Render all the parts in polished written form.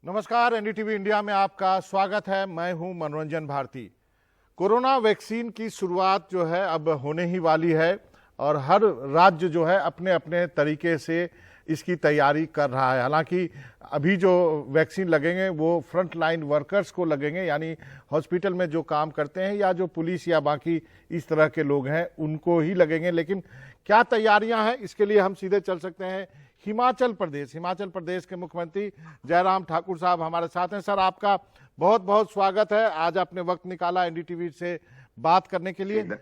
नमस्कार, NDTV India में आपका स्वागत है। मैं हूं मनोरंजन भारती। कोरोना वैक्सीन की शुरुआत जो है अब होने ही वाली है और हर राज्य जो है अपने अपने तरीके से इसकी तैयारी कर रहा है। हालांकि अभी जो वैक्सीन लगेंगे वो फ्रंट लाइन वर्कर्स को लगेंगे, यानी हॉस्पिटल में जो काम करते हैं या जो पुलिस या बाकी इस तरह के लोग हैं उनको ही लगेंगे। लेकिन क्या तैयारियां हैं, इसके लिए हम सीधे चल सकते हैं हिमाचल प्रदेश के मुख्यमंत्री जयराम ठाकुर साहब हमारे साथ हैं। सर, आपका बहुत बहुत स्वागत है। आज आपने वक्त निकाला एनडीटीवी से बात करने के लिए।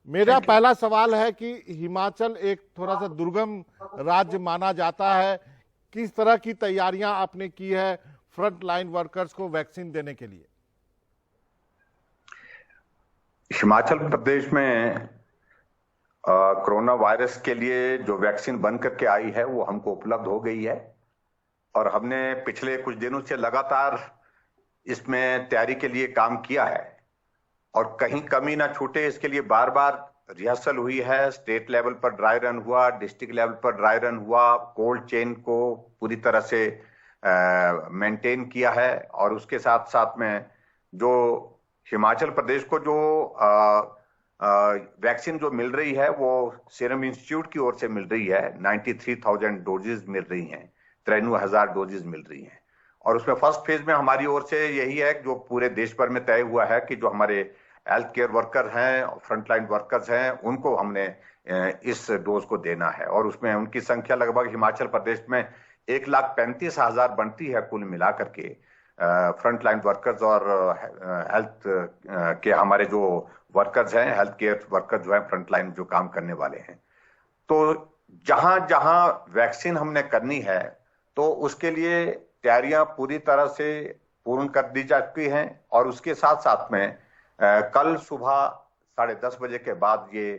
मेरा पहला सवाल है कि हिमाचल एक थोड़ा सा दुर्गम राज्य माना जाता है, किस तरह की तैयारियां आपने की है फ्रंट लाइन वर्कर्स को वैक्सीन देने के लिए? हिमाचल प्रदेश में कोरोना वायरस के लिए जो वैक्सीन बन करके आई है वो हमको उपलब्ध हो गई है और हमने पिछले कुछ दिनों से लगातार इसमें तैयारी के लिए काम किया है और कहीं कमी ना छूटे इसके लिए बार बार रिहर्सल हुई है। स्टेट लेवल पर ड्राई रन हुआ, डिस्ट्रिक्ट लेवल पर ड्राई रन हुआ, कोल्ड चेन को पूरी तरह से मेंटेन किया है और उसके साथ साथ में जो हिमाचल प्रदेश को जो वैक्सीन जो मिल रही है वो सीरम इंस्टीट्यूट की ओर से मिल रही है। 93,000 डोजेज मिल रही हैं, 93,000 डोजेज मिल रही हैं और उसमें फर्स्ट फेज में हमारी ओर से यही है जो पूरे देश भर में तय हुआ है कि जो हमारे हेल्थ केयर वर्कर हैं, फ्रंटलाइन वर्कर्स हैं, उनको हमने इस डोज को देना है और उसमें उनकी संख्या लगभग हिमाचल प्रदेश में 1,35,000 बनती है कुल मिलाकर के। फ्रंटलाइन वर्कर्स और हेल्थ के हमारे जो वर्कर्स हैं, हेल्थ केयर वर्कर्स जो हैं, फ्रंटलाइन जो काम करने वाले हैं, तो जहां जहां वैक्सीन हमने करनी है तो उसके लिए तैयारियां पूरी तरह से पूर्ण कर दी जा चुकी हैं और उसके साथ साथ में कल सुबह 10:30 बजे के बाद ये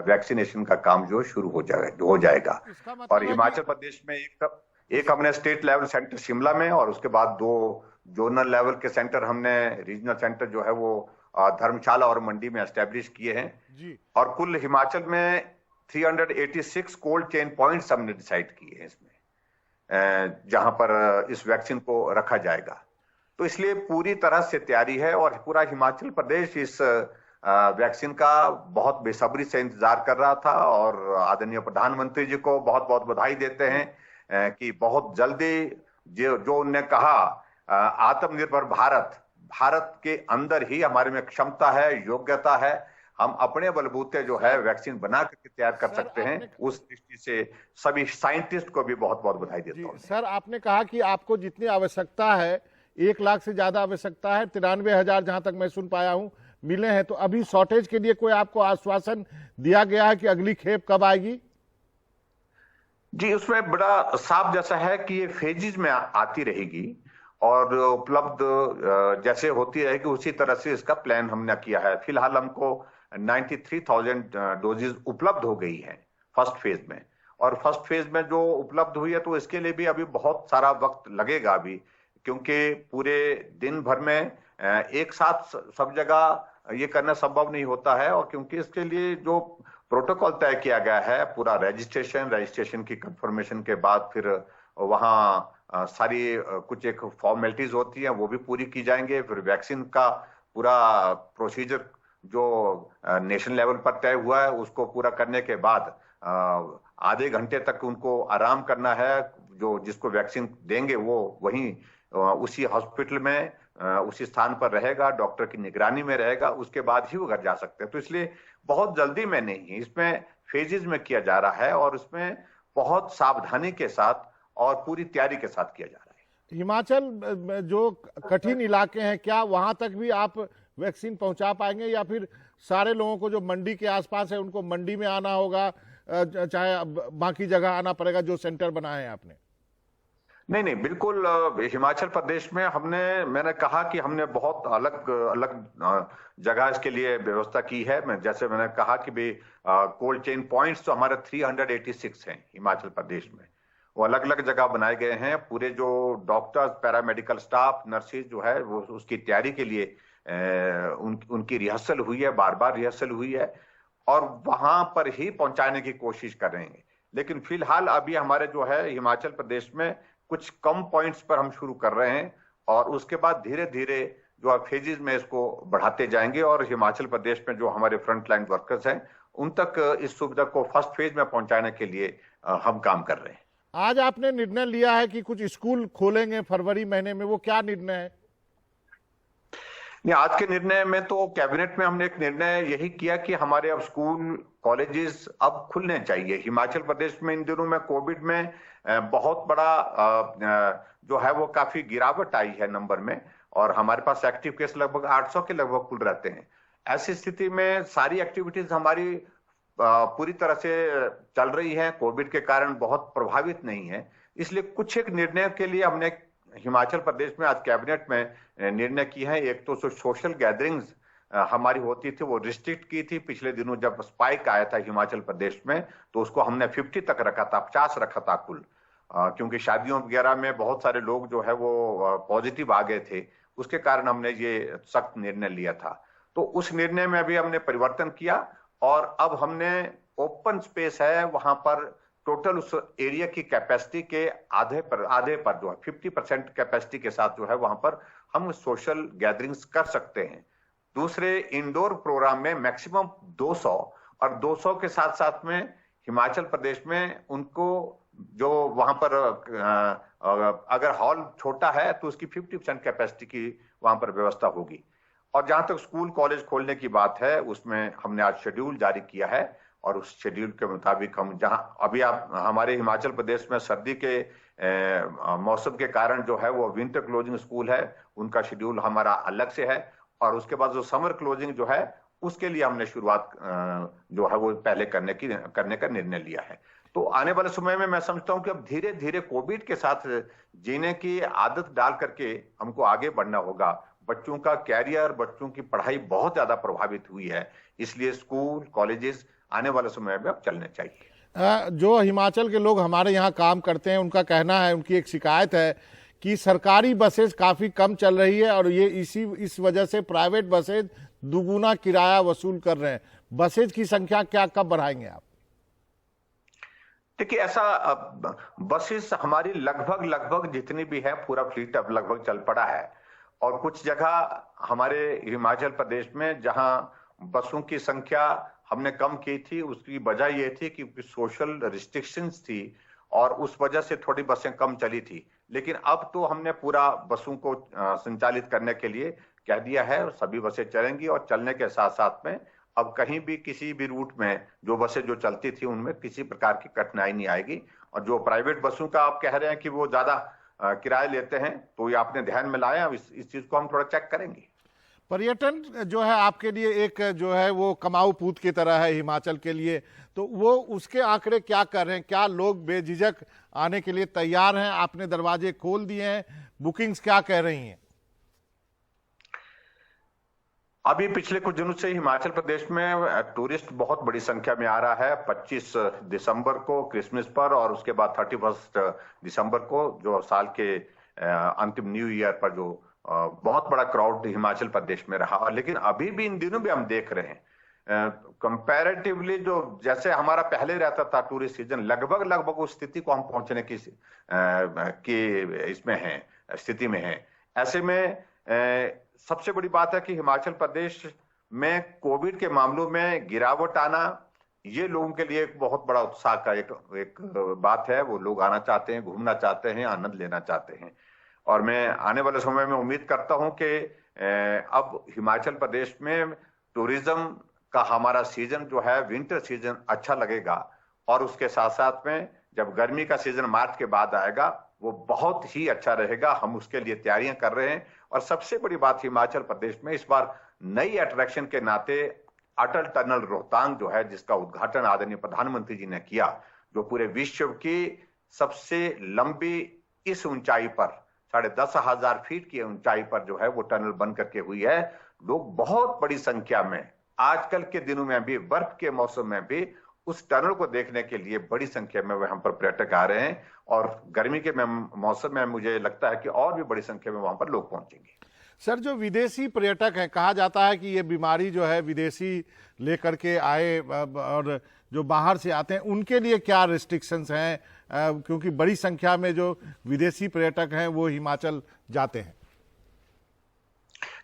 वैक्सीनेशन का काम जो शुरू हो जाएगा। और हिमाचल प्रदेश में एक हमने स्टेट लेवल सेंटर शिमला में और उसके बाद 2 जोनल लेवल के सेंटर हमने, रीजनल सेंटर जो है वो धर्मशाला और मंडी में एस्टेब्लिश किए हैं जी। और कुल हिमाचल में 386 कोल्ड चेन पॉइंट्स हमने डिसाइड किए हैं इसमें, जहां पर इस वैक्सीन को रखा जाएगा। तो इसलिए पूरी तरह से तैयारी है और पूरा हिमाचल प्रदेश इस वैक्सीन का बहुत बेसब्री से इंतजार कर रहा था और आदरणीय प्रधानमंत्री जी को बहुत बहुत बधाई देते हैं कि बहुत जल्दी जो उन्होंने कहा आत्मनिर्भर भारत के अंदर ही हमारे में क्षमता है, योग्यता है, हम अपने बलबूते जो है वैक्सीन बना करके तैयार कर सकते हैं। उस दृष्टि से सभी साइंटिस्ट को भी बहुत बहुत बधाई देता हूं। सर, आपने कहा कि आपको जितनी आवश्यकता है, 1 लाख से ज्यादा आवश्यकता है, 93,000 जहां तक मैं सुन पाया हूं मिले हैं, तो अभी शॉर्टेज के लिए कोई आपको आश्वासन दिया गया है कि अगली खेप कब आएगी? जी, उसमें बड़ा साफ जैसा है कि ये फेजेज में आती रहेगी और उपलब्ध जैसे होती रहेगी उसी तरह से इसका प्लान हमने किया है। फिलहाल हमको 93,000 डोजेज उपलब्ध हो गई है फर्स्ट फेज में और फर्स्ट फेज में जो उपलब्ध हुई है तो इसके लिए भी अभी बहुत सारा वक्त लगेगा अभी, क्योंकि पूरे दिन भर में एक साथ सब जगह ये करना संभव नहीं होता है और क्योंकि इसके लिए जो प्रोटोकॉल तय किया गया है, पूरा रजिस्ट्रेशन की कंफर्मेशन के बाद फिर वहां सारी कुछ एक फॉर्मेलिटीज होती हैं वो भी पूरी की जाएंगे। फिर वैक्सीन का पूरा प्रोसीजर जो नेशनल लेवल पर तय हुआ है उसको पूरा करने के बाद आधे घंटे तक उनको आराम करना है। जो जिसको वैक्सीन देंगे वो वहीं उसी हॉस्पिटल में उसी स्थान पर रहेगा, डॉक्टर की निगरानी में रहेगा, उसके बाद ही वो घर जा सकते हैं। तो इसलिए बहुत जल्दी में नहीं, इसमें फेजेस में किया जा रहा है और इसमें बहुत सावधानी के साथ और पूरी तैयारी के साथ किया जा रहा है। हिमाचल जो कठिन इलाके हैं, क्या वहां तक भी आप वैक्सीन पहुंचा पाएंगे या फिर सारे लोगों को जो मंडी के आसपास है उनको मंडी में आना होगा, चाहे बाकी जगह आना पड़ेगा जो सेंटर बनाए हैं आपने? नहीं, बिल्कुल। हिमाचल प्रदेश में मैंने कहा कि हमने बहुत अलग अलग जगह इसके लिए व्यवस्था की है। जैसे मैंने कहा कि भी कोल्ड चेन पॉइंट्स तो हमारे 386 हैं हिमाचल प्रदेश में, वो अलग अलग जगह बनाए गए हैं। पूरे जो डॉक्टर्स, पैरामेडिकल स्टाफ, नर्सेज जो है वो उसकी तैयारी के लिए उनकी रिहर्सल हुई है, बार बार रिहर्सल हुई है और वहां पर ही पहुंचाने की कोशिश कर रहे हैं। लेकिन फिलहाल अभी हमारे जो है हिमाचल प्रदेश में कुछ कम पॉइंट्स पर हम शुरू कर रहे हैं और उसके बाद धीरे धीरे जो फेजेस में इसको बढ़ाते जाएंगे और हिमाचल प्रदेश में जो हमारे फ्रंट लाइन वर्कर्स हैं उन तक इस सुविधा को फर्स्ट फेज में पहुंचाने के लिए हम काम कर रहे हैं। आज आपने निर्णय लिया है कि कुछ स्कूल खोलेंगे फरवरी महीने में, वो क्या निर्णय है? नहीं, आज के निर्णय में तो कैबिनेट में हमने एक निर्णय यही किया कि हमारे अब स्कूल कॉलेजेस अब खुलने चाहिए। हिमाचल प्रदेश में इन दिनों में कोविड में बहुत बड़ा जो है वो काफी गिरावट आई है नंबर में और हमारे पास एक्टिव केस लगभग 800 के लगभग कुल रहते हैं। ऐसी स्थिति में सारी एक्टिविटीज हमारी पूरी तरह से चल रही है, कोविड के कारण बहुत प्रभावित नहीं है। इसलिए कुछ एक निर्णय के लिए हमने हिमाचल प्रदेश में आज कैबिनेट में निर्णय किया है। एक तो सोशल गैदरिंग्स हमारी होती थी वो रिस्ट्रिक्ट की थी। पिछले दिनों जब स्पाइक आया था हिमाचल प्रदेश में तो उसको हमने 50 तक रखा था, 50 रखा था कुल, क्योंकि शादियों वगैरह में बहुत सारे लोग जो है वो पॉजिटिव आ गए थे, उसके कारण हमने ये सख्त निर्णय लिया था। तो उस निर्णय में अभी हमने परिवर्तन किया और अब हमने ओपन स्पेस है वहां पर टोटल उस एरिया की कैपेसिटी के आधे पर जो है 50% कैपेसिटी के साथ जो है वहां पर हम सोशल गैदरिंग्स कर सकते हैं। दूसरे इंडोर प्रोग्राम में मैक्सिमम 200 और 200 के साथ साथ में हिमाचल प्रदेश में उनको जो वहां पर अगर हॉल छोटा है तो उसकी 50% कैपेसिटी की वहां पर व्यवस्था होगी। और जहां तक स्कूल कॉलेज खोलने की बात है उसमें हमने आज शेड्यूल जारी किया है और उस शेड्यूल के मुताबिक हम जहां अभी आप हमारे हिमाचल प्रदेश में सर्दी के मौसम के कारण जो है वो विंटर क्लोजिंग स्कूल है उनका शेड्यूल हमारा अलग से है और उसके बाद जो समर क्लोजिंग जो है उसके लिए हमने शुरुआत जो है वो पहले करने का निर्णय लिया है। तो आने वाले समय में मैं समझता हूं कि अब धीरे धीरे कोविड के साथ जीने की आदत डाल करके हमको आगे बढ़ना होगा। बच्चों का कैरियर, बच्चों की पढ़ाई बहुत ज्यादा प्रभावित हुई है, इसलिए स्कूल कॉलेजेस आने वाले समय में अब चलने चाहिए। जो हिमाचल के लोग हमारे यहाँ काम करते हैं उनका कहना है, उनकी एक शिकायत है कि सरकारी बसेस काफी कम चल रही है और ये इस वजह से प्राइवेट बसेस दुगुना किराया वसूल कर रहे हैं। बसेज की संख्या क्या कब बढ़ाएंगे आप? देखिए, ऐसा बसेस हमारी लगभग जितनी भी है पूरा फ्लीट अब लगभग चल पड़ा है और कुछ जगह हमारे हिमाचल प्रदेश में जहां बसों की संख्या हमने कम की थी उसकी वजह यह थी कि सोशल रिस्ट्रिक्शंस थी और उस वजह से थोड़ी बसें कम चली थी। लेकिन अब तो हमने पूरा बसों को संचालित करने के लिए कह दिया है और सभी बसें चलेंगी और चलने के साथ साथ में अब कहीं भी किसी भी रूट में जो बसें जो चलती थी उनमें किसी प्रकार की कठिनाई नहीं आएगी। और जो प्राइवेट बसों का आप कह रहे हैं कि वो ज्यादा किराए लेते हैं तो ये आपने ध्यान में लाया, इस चीज को हम थोड़ा चेक करेंगे। पर्यटन जो है आपके लिए एक जो है वो कमाऊ पूत की तरह है हिमाचल के लिए, तो वो उसके आंकड़े क्या कर रहे हैं? क्या लोग बेझिझक आने के लिए तैयार हैं? आपने दरवाजे खोल दिए हैं? बुकिंग्स क्या कह रही हैं? अभी पिछले कुछ दिनों से हिमाचल प्रदेश में टूरिस्ट बहुत बड़ी संख्या में आ रहा है। 25 दिसंबर को क्रिसमस पर और उसके बाद 31 दिसंबर को जो साल के अंतिम न्यू ईयर पर जो बहुत बड़ा क्राउड हिमाचल प्रदेश में रहा। लेकिन अभी भी इन दिनों भी हम देख रहे हैं कंपैरेटिवली जो जैसे हमारा पहले रहता था टूरिस्ट सीजन, लगभग उस स्थिति को हम पहुंचने की इसमें है स्थिति में है। ऐसे में सबसे बड़ी बात है कि हिमाचल प्रदेश में कोविड के मामलों में गिरावट आना ये लोगों के लिए एक बहुत बड़ा उत्साह का एक बात है। वो लोग आना चाहते हैं, घूमना चाहते हैं, आनंद लेना चाहते हैं और मैं आने वाले समय में उम्मीद करता हूं कि अब हिमाचल प्रदेश में टूरिज्म का हमारा सीजन जो है विंटर सीजन अच्छा लगेगा और उसके साथ साथ में जब गर्मी का सीजन मार्च के बाद आएगा वो बहुत ही अच्छा रहेगा। हम उसके लिए तैयारियां कर रहे हैं और सबसे बड़ी बात हिमाचल प्रदेश में इस बार नई अट्रैक्शन के नाते अटल टनल रोहतांग जो है जिसका उद्घाटन आदरणीय प्रधानमंत्री जी ने किया, जो पूरे विश्व की सबसे लंबी इस ऊंचाई पर 10,500 फीट की ऊंचाई पर जो है वो टनल बन करके हुई है। लोग बहुत बड़ी संख्या में आजकल के दिनों में भी बर्फ के मौसम में भी उस टनल को देखने के लिए बड़ी संख्या में वहां पर पर्यटक आ रहे हैं और गर्मी के मौसम में मुझे लगता है कि और भी बड़ी संख्या में वहां पर लोग पहुंचेंगे। सर, जो विदेशी पर्यटक हैं, कहा जाता है कि ये बीमारी जो है विदेशी लेकर के आए और जो बाहर से आते हैं उनके लिए क्या रिस्ट्रिक्शंस हैं, क्योंकि बड़ी संख्या में जो विदेशी पर्यटक हैं वो हिमाचल जाते हैं।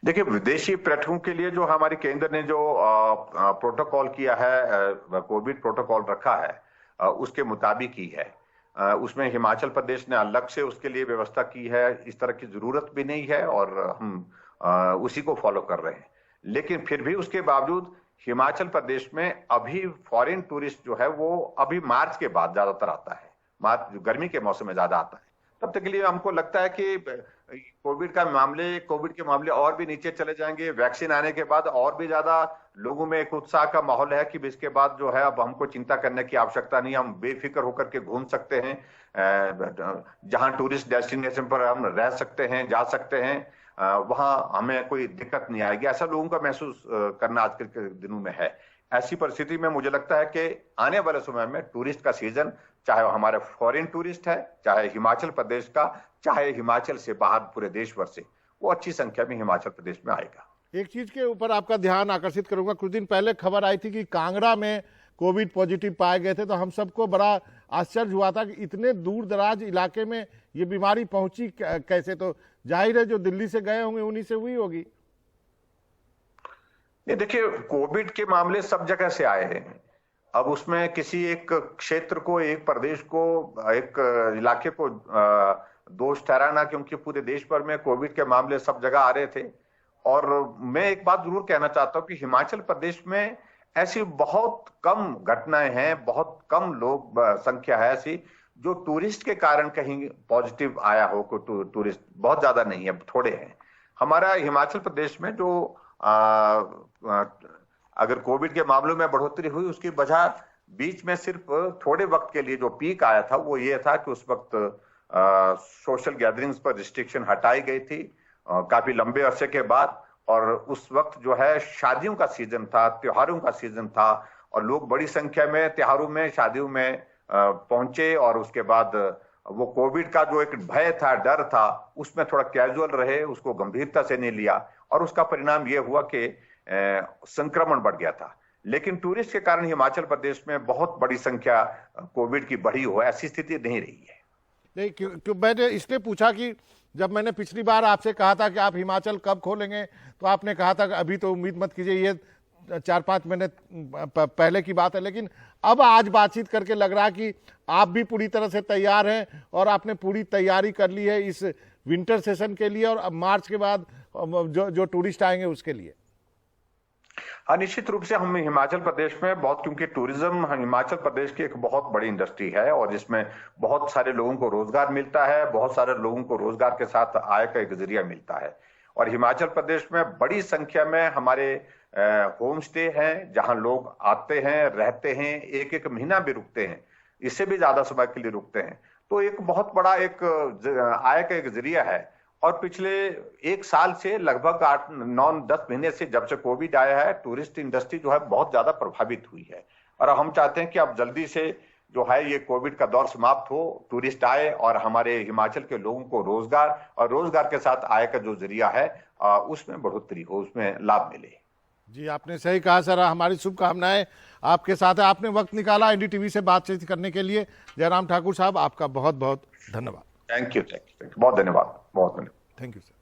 देखिए, विदेशी पर्यटकों के लिए जो हमारे केंद्र ने जो प्रोटोकॉल किया है, कोविड प्रोटोकॉल रखा है, उसके मुताबिक ही है। उसमें हिमाचल प्रदेश ने अलग से उसके लिए व्यवस्था की है, इस तरह की जरूरत भी नहीं है और हम उसी को फॉलो कर रहे हैं। लेकिन फिर भी उसके बावजूद हिमाचल प्रदेश में अभी फॉरेन टूरिस्ट जो है वो अभी मार्च के बाद ज्यादातर आता है। मार्च जो गर्मी के मौसम में ज्यादा आता है। तब तक के लिए हमको लगता है कि कोविड के मामले और भी नीचे चले जाएंगे। वैक्सीन आने के बाद और भी ज्यादा लोगों में एक उत्साह का माहौल है कि इसके बाद जो है अब हमको चिंता करने की आवश्यकता नहीं, हम बेफिक्र होकर के घूम सकते हैं, जहां टूरिस्ट डेस्टिनेशन पर हम रह सकते हैं, जा सकते हैं, वहां हमें कोई दिक्कत नहीं आएगी। ऐसा लोगों का महसूस करना आजकल के दिनों में है। ऐसी परिस्थिति में मुझे लगता है कि आने वाले समय में टूरिस्ट का सीजन, चाहे वो हमारे फॉरेन टूरिस्ट है, चाहे हिमाचल प्रदेश का, चाहे हिमाचल से बाहर पूरे देश भर से, वो अच्छी संख्या में हिमाचल प्रदेश में आएगा। एक चीज के ऊपर आपका ध्यान आकर्षित करूंगा। कुछ दिन पहले खबर आई थी कि कांगड़ा में कोविड पॉजिटिव पाए गए थे, तो हम सबको बड़ा आश्चर्य हुआ था कि इतने दूर दराज इलाके में ये बीमारी पहुंची कैसे। तो जाहिर है जो दिल्ली से गए होंगे उन्हीं से हुई होगी। ये देखिए, कोविड के मामले सब जगह से आए हैं। अब उसमें किसी एक क्षेत्र को, एक प्रदेश को, एक इलाके को दोष ठहराना, क्योंकि पूरे देश भर में कोविड के मामले सब जगह आ रहे थे। और मैं एक बात जरूर कहना चाहता हूं कि हिमाचल प्रदेश में ऐसी बहुत कम घटनाएं हैं, बहुत कम लोग संख्या है ऐसी जो टूरिस्ट के कारण कहीं पॉजिटिव आया हो। कोई टूरिस्ट बहुत ज्यादा नहीं है, थोड़े हैं। हमारा हिमाचल प्रदेश में जो अगर कोविड के मामलों में बढ़ोतरी हुई, उसकी वजह बीच में सिर्फ थोड़े वक्त के लिए जो पीक आया था वो ये था कि उस वक्त सोशल गैदरिंग्स पर रिस्ट्रिक्शन हटाई गई थी काफी लंबे अरसे के बाद। और उस वक्त जो है शादियों का सीजन था, त्योहारों का सीजन था, और लोग बड़ी संख्या में त्योहारों में, शादियों में पहुंचे। और उसके बाद वो कोविड का जो एक भय था, डर था, उसमें थोड़ा कैजुअल रहे, उसको गंभीरता से नहीं लिया, और उसका परिणाम ये हुआ कि संक्रमण बढ़ गया था। लेकिन टूरिस्ट के कारण हिमाचल प्रदेश में बहुत बड़ी संख्या कोविड की बढ़ी हो, ऐसी स्थिति नहीं रही है। नहीं, क्यों मैंने इसलिए पूछा कि जब मैंने पिछली बार आपसे कहा था कि आप हिमाचल कब खोलेंगे, तो आपने कहा था कि अभी तो उम्मीद मत कीजिए, ये 4-5 महीने पहले की बात है। लेकिन अब आज बातचीत करके लग रहा है कि आप भी पूरी तरह से तैयार हैं और आपने पूरी तैयारी कर ली है इस विंटर सेशन के लिए, और अब मार्च के बाद जो टूरिस्ट आएंगे उसके लिए। हाँ, निश्चित रूप से हम हिमाचल प्रदेश में बहुत, क्योंकि टूरिज्म हिमाचल प्रदेश की एक बहुत बड़ी इंडस्ट्री है और जिसमें बहुत सारे लोगों को रोजगार मिलता है, बहुत सारे लोगों को रोजगार के साथ आय का एक जरिया मिलता है। और हिमाचल प्रदेश में बड़ी संख्या में हमारे होम स्टे हैं, जहां लोग आते हैं, रहते हैं, एक एक महीना भी रुकते हैं, इससे भी ज्यादा समय के लिए रुकते हैं। तो एक बहुत बड़ा एक आय का एक जरिया है। और पिछले 1 साल से लगभग 8-9-10 महीने से जब से कोविड आया है, टूरिस्ट इंडस्ट्री जो है बहुत ज्यादा प्रभावित हुई है। और हम चाहते हैं कि अब जल्दी से जो है ये कोविड का दौर समाप्त हो, टूरिस्ट आए और हमारे हिमाचल के लोगों को रोजगार, और रोजगार के साथ आय का जो जरिया है उसमें बढ़ोतरी हो, उसमें लाभ मिले। जी, आपने सही कहा सर। हमारी शुभकामनाएं आपके साथ है। आपने वक्त निकाला एनडीटीवी से बातचीत करने के लिए। जयराम ठाकुर साहब, आपका बहुत बहुत धन्यवाद। थैंक यू, बहुत धन्यवाद, बहुत धन्यवाद। Thank you sir.